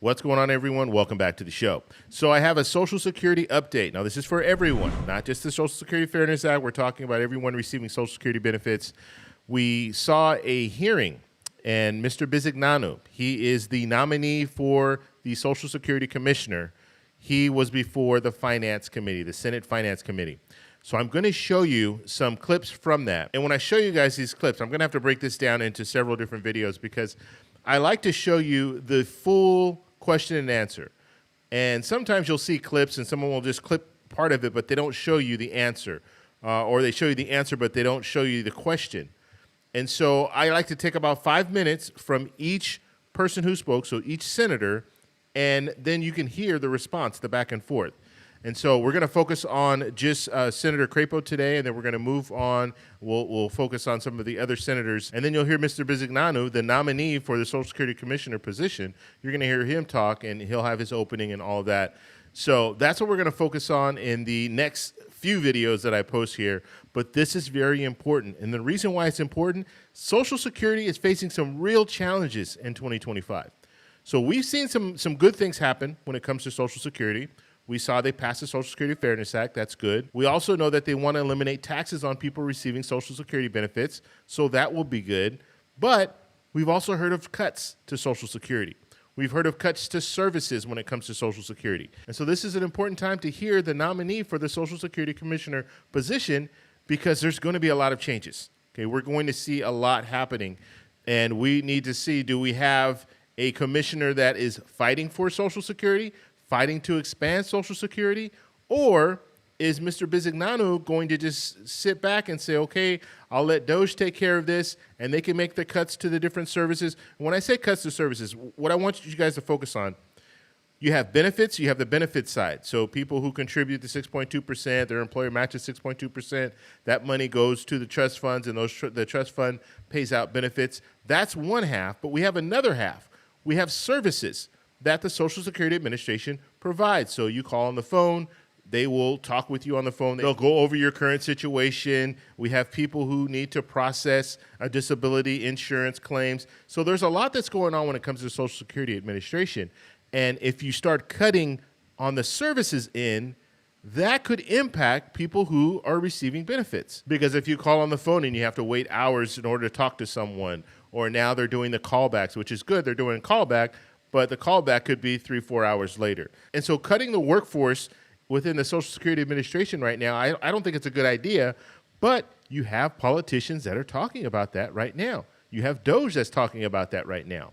What's going on, everyone? Welcome back to the show. So I have a Social Security update. Now, this is for everyone, not just the Social Security Fairness Act. We're talking about everyone receiving Social Security benefits. We saw a hearing, and Mr. Bisignano, he is the nominee for the Social Security Commissioner. He was before the Finance Committee, the Senate Finance Committee. So I'm going to show you some clips from that. And when I show you guys these clips, I'm going to have to break this down into several different videos because I like to show you the full question and answer. And sometimes you'll see clips and someone will just clip part of it, but they don't show you the answer. Or they show you the answer, but they don't show you the question. And so I like to take about 5 minutes from each person who spoke, so each senator, and then you can hear the response, the back and forth. And so we're going to focus on just Senator Crapo today, and then we're going to move on. We'll focus on some of the other senators. And then you'll hear Mr. Bisignano, the nominee for the Social Security Commissioner position. You're going to hear him talk, and he'll have his opening and all of that. So that's what we're going to focus on in the next few videos that I post here. But this is very important. And the reason why it's important, Social Security is facing some real challenges in 2025. So we've seen some good things happen when it comes to Social Security. We saw they passed the Social Security Fairness Act. That's good. We also know that they want to eliminate taxes on people receiving Social Security benefits, so that will be good. But we've also heard of cuts to Social Security. We've heard of cuts to services when it comes to Social Security. And so this is an important time to hear the nominee for the Social Security Commissioner position because there's going to be a lot of changes. Okay, we're going to see a lot happening, and we need to see, do we have a commissioner that is fighting for Social Security, fighting to expand Social Security, or is Mr. Bisignano going to just sit back and say, okay, I'll let DOJ take care of this, and they can make the cuts to the different services. When I say cuts to services, what I want you guys to focus on, you have benefits, you have the benefit side. So people who contribute to 6.2%, their employer matches 6.2%, that money goes to the trust funds, and the trust fund pays out benefits. That's one half, but we have another half. We have services that the Social Security Administration provides. So you call on the phone, they will talk with you on the phone. They'll go over your current situation. We have people who need to process a disability insurance claims. So there's a lot that's going on when it comes to the Social Security Administration. And if you start cutting on the services end, that could impact people who are receiving benefits. Because if you call on the phone and you have to wait hours in order to talk to someone, or now they're doing the callbacks, which is good, they're doing a callback, but the callback could be 3-4 hours later. And so cutting the workforce within the Social Security Administration right now, I don't think it's a good idea, but you have politicians that are talking about that right now. You have DOJ that's talking about that right now.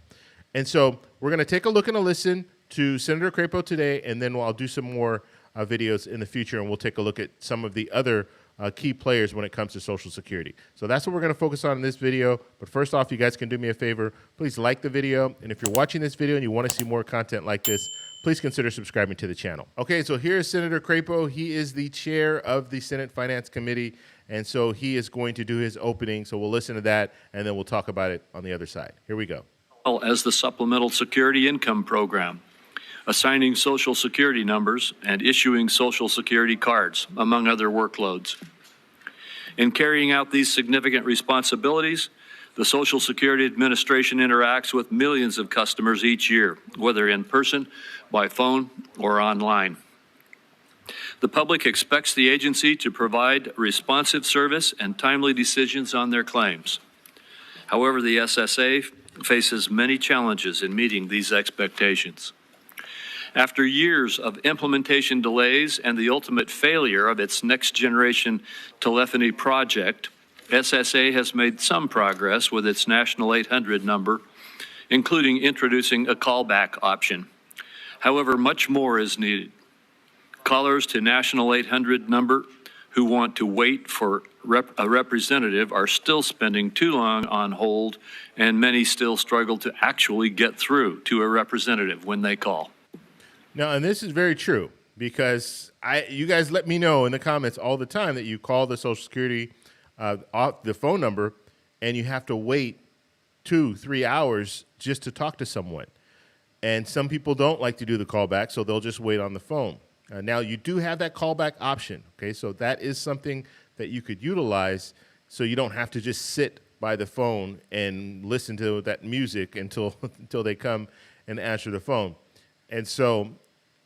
And so we're going to take a look and a listen to Senator Crapo today, and then I'll do some more videos in the future, and we'll take a look at some of the other key players when it comes to Social Security. So that's what we're going to focus on in this video. But first off, you guys can do me a favor. Please like the video. And if you're watching this video and you want to see more content like this, please consider subscribing to the channel. Okay, so here's Senator Crapo. He is the chair of the Senate Finance Committee. And so he is going to do his opening. So we'll listen to that, and then we'll talk about it on the other side. Here we go. As the Supplemental Security Income Program, assigning Social Security numbers, and issuing Social Security cards, among other workloads. In carrying out these significant responsibilities, the Social Security Administration interacts with millions of customers each year, whether in person, by phone, or online. The public expects the agency to provide responsive service and timely decisions on their claims. However, the SSA faces many challenges in meeting these expectations. After years of implementation delays and the ultimate failure of its next-generation telephony project, SSA has made some progress with its National 800 number, including introducing a callback option. However, much more is needed. Callers to National 800 number who want to wait for a representative are still spending too long on hold, and many still struggle to actually get through to a representative when they call. Now, and this is very true because you guys let me know in the comments all the time that you call the Social Security, the phone number, and you have to wait 2-3 hours just to talk to someone. And some people don't like to do the callback, so they'll just wait on the phone. Now, you do have that callback option, okay? So that is something that you could utilize so you don't have to just sit by the phone and listen to that music until they come and answer the phone. And so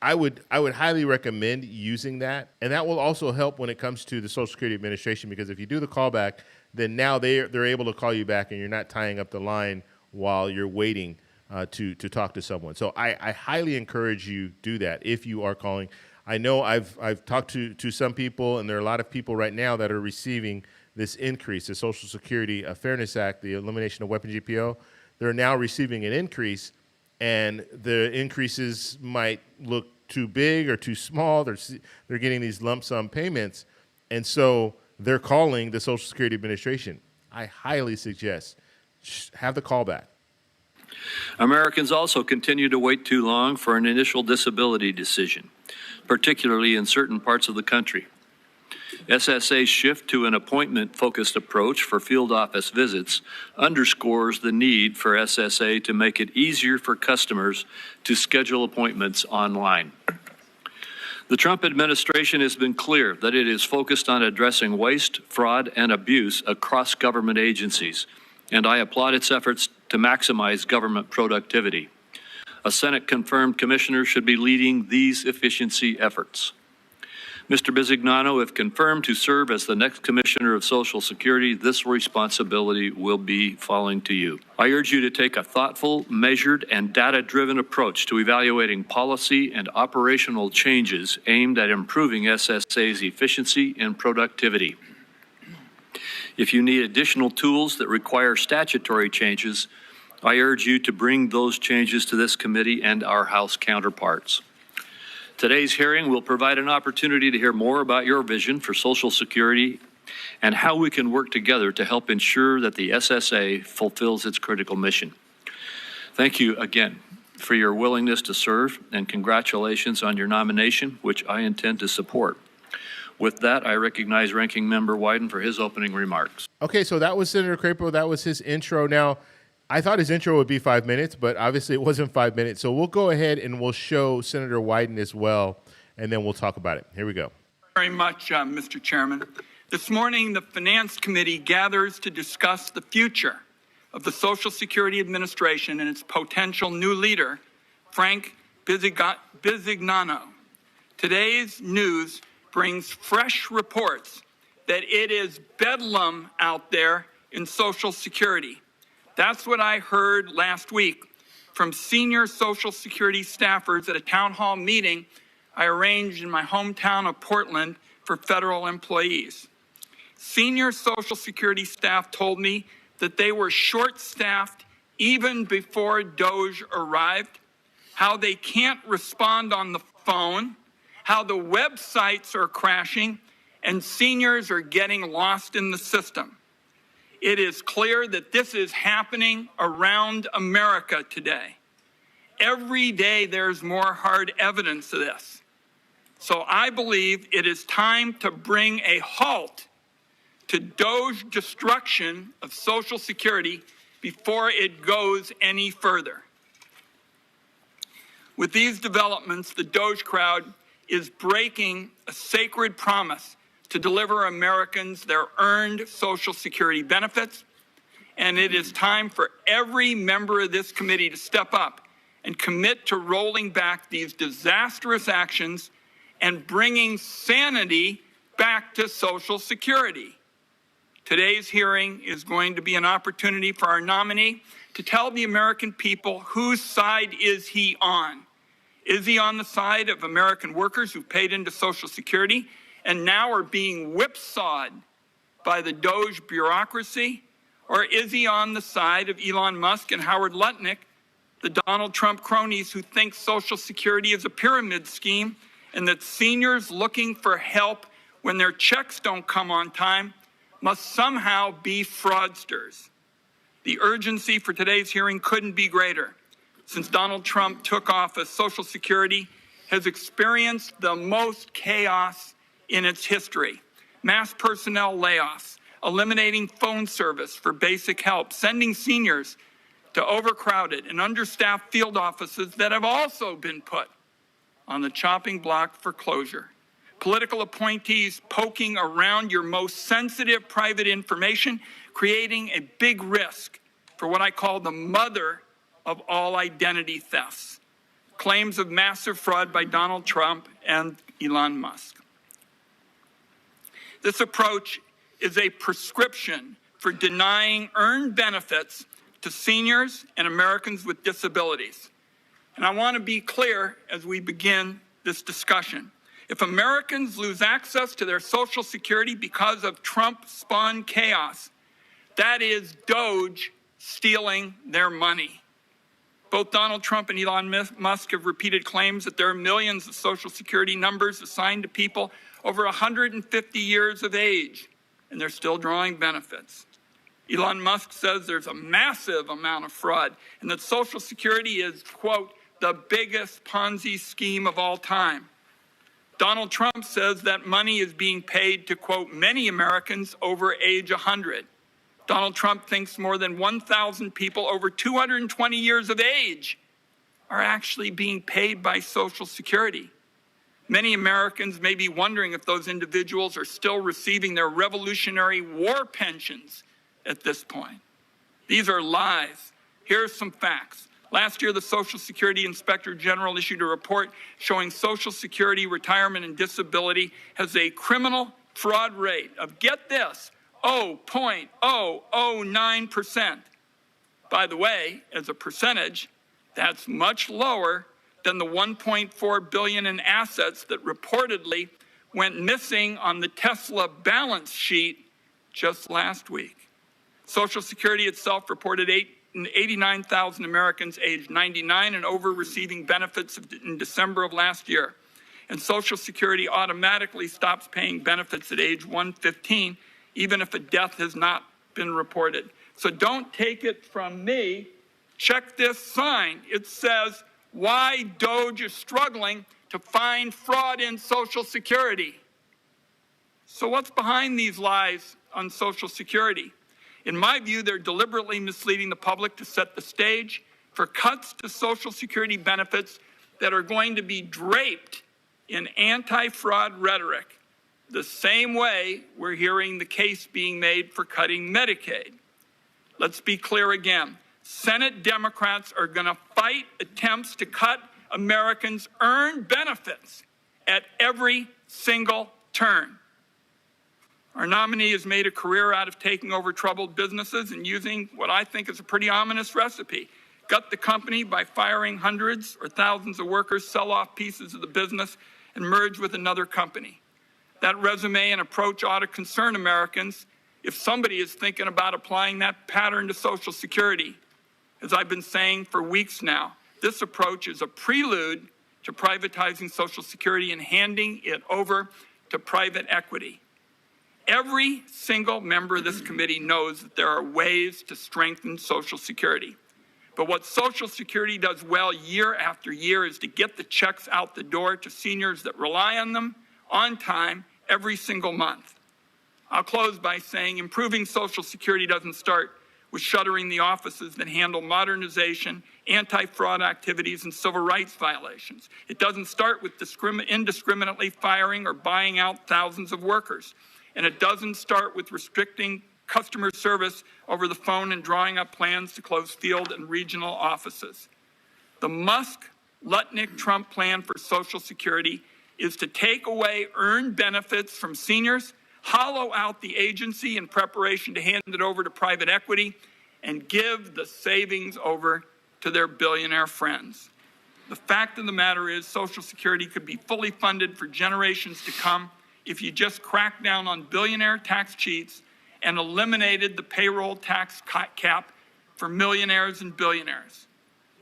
I would highly recommend using that. And that will also help when it comes to the Social Security Administration, because if you do the callback, then now they're able to call you back and you're not tying up the line while you're waiting to talk to someone. So I highly encourage you do that if you are calling. I know I've talked to some people, and there are a lot of people right now that are receiving this increase, the Social Security Fairness Act, the elimination of weapon GPO. They're now receiving an increase, and the increases might look too big or too small. They're getting these lump sum payments, and so they're calling the Social Security Administration. I highly suggest have the callback. Americans also continue to wait too long for an initial disability decision, particularly in certain parts of the country. SSA's shift to an appointment-focused approach for field office visits underscores the need for SSA to make it easier for customers to schedule appointments online. The Trump administration has been clear that it is focused on addressing waste, fraud, and abuse across government agencies, and I applaud its efforts to maximize government productivity. A Senate-confirmed commissioner should be leading these efficiency efforts. Mr. Bisignano, if confirmed to serve as the next Commissioner of Social Security, this responsibility will be falling to you. I urge you to take a thoughtful, measured, and data-driven approach to evaluating policy and operational changes aimed at improving SSA's efficiency and productivity. If you need additional tools that require statutory changes, I urge you to bring those changes to this committee and our House counterparts. Today's hearing will provide an opportunity to hear more about your vision for Social Security and how we can work together to help ensure that the SSA fulfills its critical mission. Thank you again for your willingness to serve, and congratulations on your nomination, which I intend to support. With that, I recognize Ranking Member Wyden for his opening remarks. Okay, so that was Senator Crapo. That was his intro. Now, I thought his intro would be 5 minutes, but obviously it wasn't 5 minutes. So we'll go ahead and we'll show Senator Wyden as well, and then we'll talk about it. Here we go. Very much, Mr. Chairman. This morning, the Finance Committee gathers to discuss the future of the Social Security Administration and its potential new leader, Frank Bisignano. Today's news brings fresh reports that it is bedlam out there in Social Security. That's what I heard last week from senior Social Security staffers at a town hall meeting I arranged in my hometown of Portland for federal employees. Senior Social Security staff told me that they were short-staffed even before DOGE arrived, how they can't respond on the phone, how the websites are crashing, and seniors are getting lost in the system. It is clear that this is happening around America today. Every day there's more hard evidence of this. So I believe it is time to bring a halt to DOGE destruction of Social Security before it goes any further. With these developments, the DOGE crowd is breaking a sacred promise to deliver Americans their earned Social Security benefits, and it is time for every member of this committee to step up and commit to rolling back these disastrous actions and bringing sanity back to Social Security. Today's hearing is going to be an opportunity for our nominee to tell the American people whose side is he on. Is he on the side of American workers who paid into Social Security and now are being whipsawed by the DOGE bureaucracy? Or is he on the side of Elon Musk and Howard Lutnick, the Donald Trump cronies who think Social Security is a pyramid scheme and that seniors looking for help when their checks don't come on time must somehow be fraudsters? The urgency for today's hearing couldn't be greater. Since Donald Trump took office, Social Security has experienced the most chaos in its history. Mass personnel layoffs, eliminating phone service for basic help, sending seniors to overcrowded and understaffed field offices that have also been put on the chopping block for closure. Political appointees poking around your most sensitive private information, creating a big risk for what I call the mother of all identity thefts. claims of massive fraud by Donald Trump and Elon Musk. This approach is a prescription for denying earned benefits to seniors and Americans with disabilities. And I want to be clear as we begin this discussion. If Americans lose access to their Social Security because of Trump-spawned chaos, that is Doge stealing their money. Both Donald Trump and Elon Musk have repeated claims that there are millions of Social Security numbers assigned to people over 150 years of age, and they're still drawing benefits. Elon Musk says there's a massive amount of fraud and that Social Security is, quote, the biggest Ponzi scheme of all time. Donald Trump says that money is being paid to, quote, many Americans over age 100. Donald Trump thinks more than 1,000 people over 220 years of age are actually being paid by Social Security. Many Americans may be wondering if those individuals are still receiving their Revolutionary War pensions at this point. These are lies. Here are some facts. Last year, the Social Security Inspector General issued a report showing Social Security, retirement, and disability has a criminal fraud rate of, get this, 0.009%. By the way, as a percentage, that's much lower than the $1.4 billion in assets that reportedly went missing on the Tesla balance sheet just last week. Social Security itself reported 89,000 Americans aged 99 and over receiving benefits in December of last year. And Social Security automatically stops paying benefits at age 115, even if a death has not been reported. So don't take it from me. Check this sign. It says, why Doge is struggling to find fraud in Social Security. So what's behind these lies on Social Security? In my view, they're deliberately misleading the public to set the stage for cuts to Social Security benefits that are going to be draped in anti-fraud rhetoric, the same way we're hearing the case being made for cutting Medicaid. Let's be clear again. Senate Democrats are going to fight attempts to cut Americans' earned benefits at every single turn. Our nominee has made a career out of taking over troubled businesses and using what I think is a pretty ominous recipe. Gut the company by firing hundreds or thousands of workers, sell off pieces of the business, and merge with another company. That resume and approach ought to concern Americans if somebody is thinking about applying that pattern to Social Security. As I've been saying for weeks now, this approach is a prelude to privatizing Social Security and handing it over to private equity. Every single member of this committee knows that there are ways to strengthen Social Security. But what Social Security does well year after year is to get the checks out the door to seniors that rely on them on time every single month. I'll close by saying improving Social Security doesn't start with shuttering the offices that handle modernization, anti-fraud activities, and civil rights violations. It doesn't start with indiscriminately firing or buying out thousands of workers. And it doesn't start with restricting customer service over the phone and drawing up plans to close field and regional offices. The Musk-Lutnick-Trump plan for Social Security is to take away earned benefits from seniors, hollow out the agency in preparation to hand it over to private equity, and give the savings over to their billionaire friends. The fact of the matter is Social Security could be fully funded for generations to come if you just cracked down on billionaire tax cheats and eliminated the payroll tax cap for millionaires and billionaires.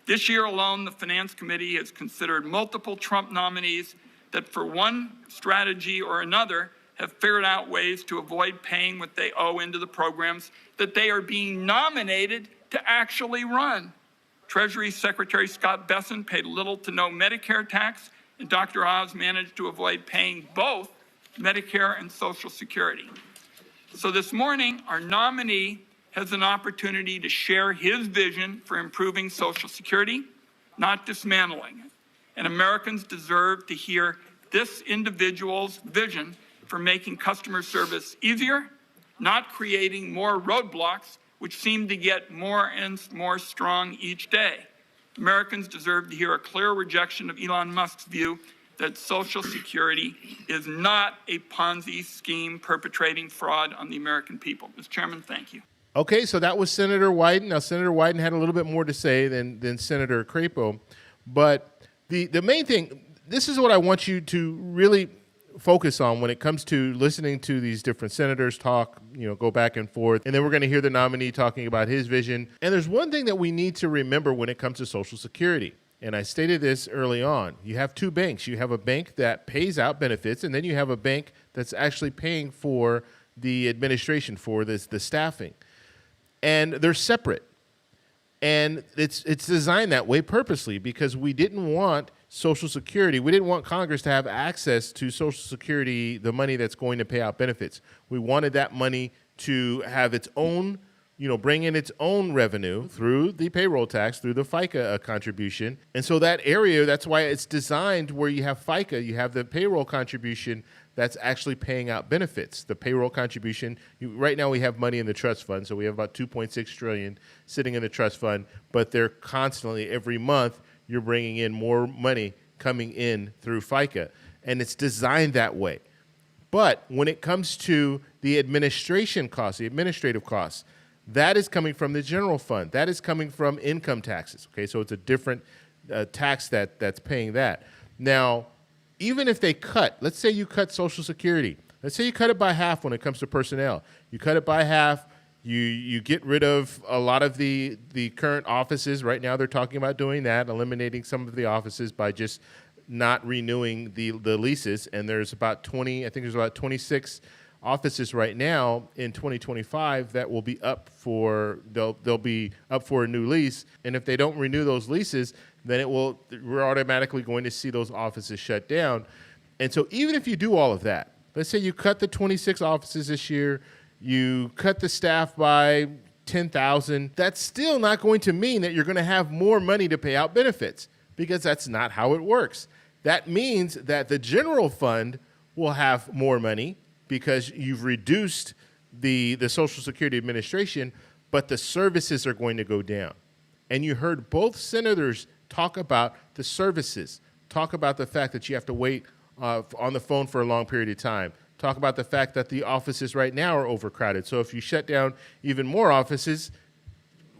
This year alone, the Finance Committee has considered multiple Trump nominees that for one strategy or another have figured out ways to avoid paying what they owe into the programs that they are being nominated to actually run. Treasury Secretary Scott Bessent paid little to no Medicare tax, and Dr. Oz managed to avoid paying both Medicare and Social Security. So this morning, our nominee has an opportunity to share his vision for improving Social Security, not dismantling it. And Americans deserve to hear this individual's vision for making customer service easier, not creating more roadblocks, which seem to get more and more strong each day. Americans deserve to hear a clear rejection of Elon Musk's view that Social Security is not a Ponzi scheme perpetrating fraud on the American people. Mr. Chairman, thank you. Okay, so that was Senator Wyden. Now, Senator Wyden had a little bit more to say than Senator Crapo, but the main thing, this is what I want you to really focus on when it comes to listening to these different senators talk, go back and forth, and then we're going to hear the nominee talking about his vision. And there's one thing that we need to remember when it comes to Social Security, and I stated this early on. You have two banks. You have a bank that pays out benefits, and then you have a bank that's actually paying for the administration, for the staffing. And they're separate. And it's designed that way purposely because we didn't want Social Security. We didn't want Congress to have access to Social Security, the money that's going to pay out benefits. We wanted that money to have its own, bring in its own revenue through the payroll tax, through the FICA contribution. And so that area, that's why it's designed where you have FICA, you have the payroll contribution that's actually paying out benefits. The payroll contribution, right now we have money in the trust fund, so we have about $2.6 trillion sitting in the trust fund, but they're constantly, every month, you're bringing in more money coming in through FICA, and it's designed that way. But when it comes to the administration costs, the administrative costs, that is coming from the general fund. That is coming from income taxes, okay? So it's a different tax that's paying that. Now, even if they cut, let's say you cut Social Security. Let's say you cut it by half when it comes to personnel. You cut it by half. You get rid of a lot of the current offices. Right now they're talking about doing that, eliminating some of the offices by just not renewing the leases. And there's about 26 offices right now in 2025 that will be up for, they'll be up for a new lease. And if they don't renew those leases, then we're automatically going to see those offices shut down. And so even if you do all of that, let's say you cut the 26 offices this year, you cut the staff by 10,000, that's still not going to mean that you're going to have more money to pay out benefits because that's not how it works. That means that the general fund will have more money because you've reduced the Social Security Administration, but the services are going to go down. And you heard both senators talk about the services, talk about the fact that you have to wait on the phone for a long period of time, talk about the fact that the offices right now are overcrowded. So if you shut down even more offices,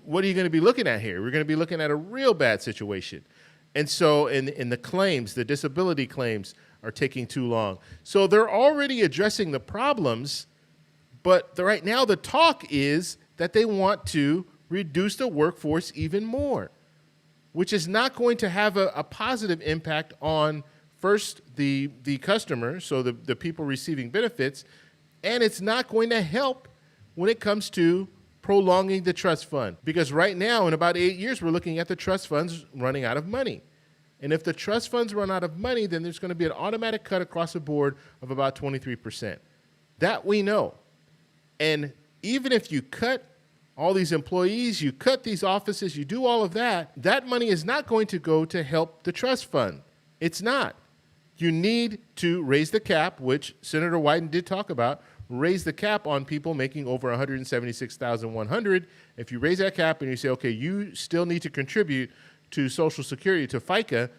what are you going to be looking at here? We're going to be looking at a real bad situation. And so in the claims, the disability claims are taking too long. So they're already addressing the problems, but right now the talk is that they want to reduce the workforce even more, which is not going to have a positive impact on, first, the customer, so the people receiving benefits, and it's not going to help when it comes to prolonging the trust fund. Because right now, in about 8 years, we're looking at the trust funds running out of money. And if the trust funds run out of money, then there's going to be an automatic cut across the board of about 23%. That we know. And even if you cut all these employees, you cut these offices, you do all of that, that money is not going to go to help the trust fund. It's not. You need to raise the cap, which Senator Wyden did talk about, raise the cap on people making over $176,100. If you raise that cap and you say, okay, you still need to contribute to Social Security, to FICA,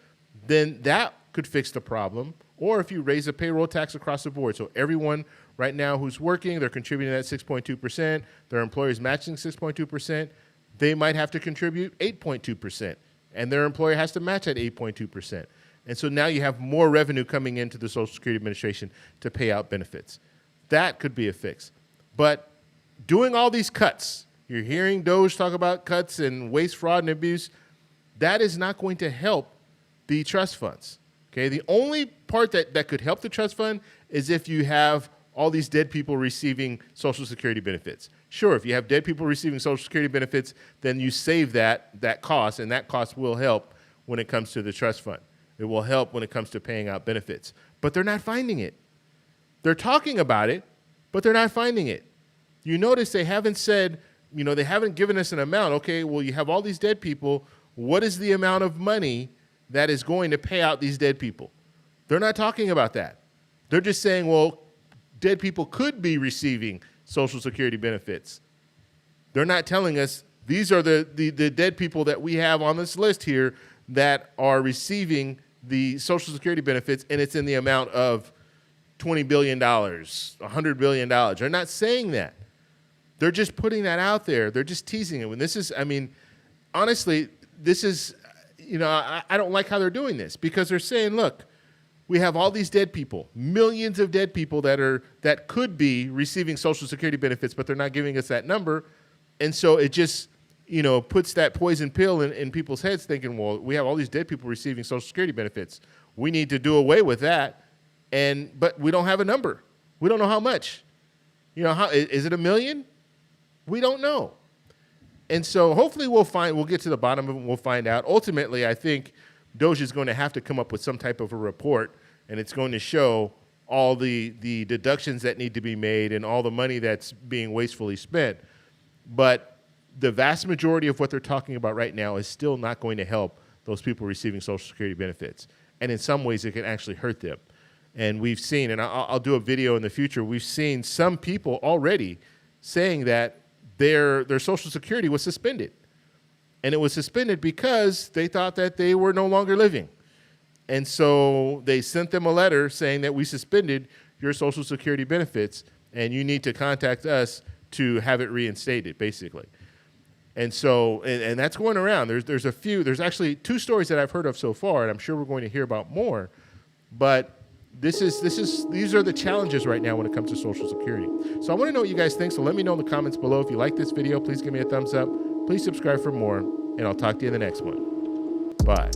then that could fix the problem. Or if you raise the payroll tax across the board, so everyone right now who's working, they're contributing at 6.2%, their employer's matching 6.2%, they might have to contribute 8.2%, and their employer has to match at 8.2%. And so now you have more revenue coming into the Social Security Administration to pay out benefits. That could be a fix. But doing all these cuts, you're hearing DOJ talk about cuts and waste, fraud, and abuse, that is not going to help the trust funds. Okay, the only part that could help the trust fund is if you have all these dead people receiving Social Security benefits. Sure, if you have dead people receiving Social Security benefits, then you save that cost, and that cost will help when it comes to the trust fund. It will help when it comes to paying out benefits. But they're not finding it. They're talking about it, but they're not finding it. You notice they haven't said, they haven't given us an amount. Okay, well, you have all these dead people. What is the amount of money that is going to pay out these dead people? They're not talking about that. They're just saying, well, dead people could be receiving Social Security benefits. They're not telling us these are the dead people that we have on this list here that are receiving the Social Security benefits, and it's in the amount of $20 billion, $100 billion. They're not saying that. They're just putting that out there. They're just teasing it. When this is, I mean, honestly, this is, you know, I don't like how they're doing this, because they're saying, look, we have all these dead people, millions of dead people that could be receiving Social Security benefits, but they're not giving us that number. And so it just, you know, puts that poison pill in people's heads, thinking, well, we have all these dead people receiving Social Security benefits. We need to do away with that. But we don't have a number. We don't know how much. You know, is it 1 million? We don't know. And so hopefully we'll get to the bottom of it and we'll find out. Ultimately, I think DOJ is going to have to come up with some type of a report, and it's going to show all the deductions that need to be made and all the money that's being wastefully spent. But the vast majority of what they're talking about right now is still not going to help those people receiving Social Security benefits. And in some ways, it can actually hurt them. And we've seen, and I'll do a video in the future, we've seen some people already saying that their Social Security was suspended. And it was suspended because they thought that they were no longer living. And so they sent them a letter saying that we suspended your Social Security benefits, and you need to contact us to have it reinstated, basically. And so, and that's going around. There's actually 2 stories that I've heard of so far, and I'm sure we're going to hear about more. But these are the challenges right now when it comes to Social Security. So I want to know what you guys think. So let me know in the comments below. If you like this video, please give me a thumbs up. Please subscribe for more, and I'll talk to you in the next one. Bye.